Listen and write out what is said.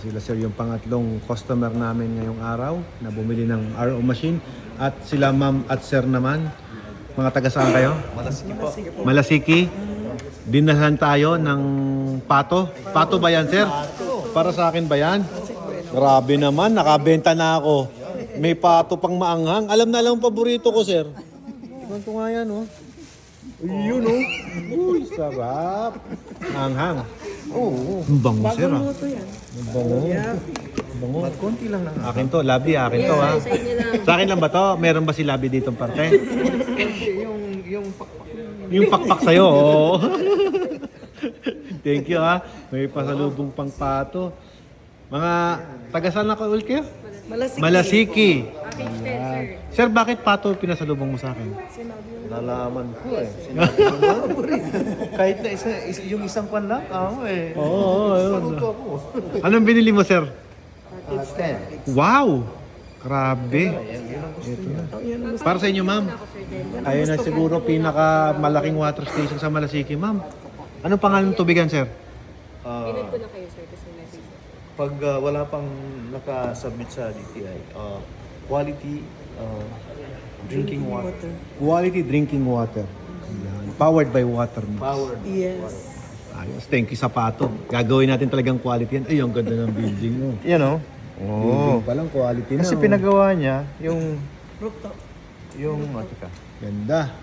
Sila sir yung pangatlong customer namin ngayong araw na bumili ng RO machine. At sila ma'am at sir naman. Mga taga saan kayo? Malasiki po. Malasiki. Dinahan tayo ng pato. Pato ba yan sir? Para sa akin ba yan? Grabe naman, nakabenta na ako. May pato pang maanghang. Alam na lang ang paborito ko sir. Tignan ko nga yan oh. Yun oh. Uy, sarap. Anghang. Oo. Ang bango sir ah. Ang bango. Bango. Konti lang na. Akin to, labi akin to ha. Sa akin lang ba to? Meron ba si labi ditong parte? Yung pakpak sa'yo, oo. Thank you ha. May pasalubong pang pato. Mga taga saan na ulit kayo? Malasiki. Ayan. Sir, bakit pato pinasalubong mo sa akin? Nalaman ko eh. Sinabi ko rin. Kahit na yung isang pan lang, ako eh. Oo, yun. Saluto ako. Anong binili mo, sir? It's 10. Wow! Grabe. Ito na. Para sa inyo, ma'am. Kayo na siguro pinakamalaking water station sa Malasiki, ma'am. Anong pangalan ng tubigan, sir? Pinag ko na kayo, sir, kasi message. Pag wala pang nakasubmit sa DTI, quality drinking water. Quality drinking water. Ayan. Powered by water. Mix. Powered. Yes. Ayos. Thank you sa pato. Gagawin natin talagang quality yan. Ay, ang ganda ng building mo. You know? Building pa lang, quality na. Kasi oh. pinagawa niya yung Rooftop. yung teka. Ganda.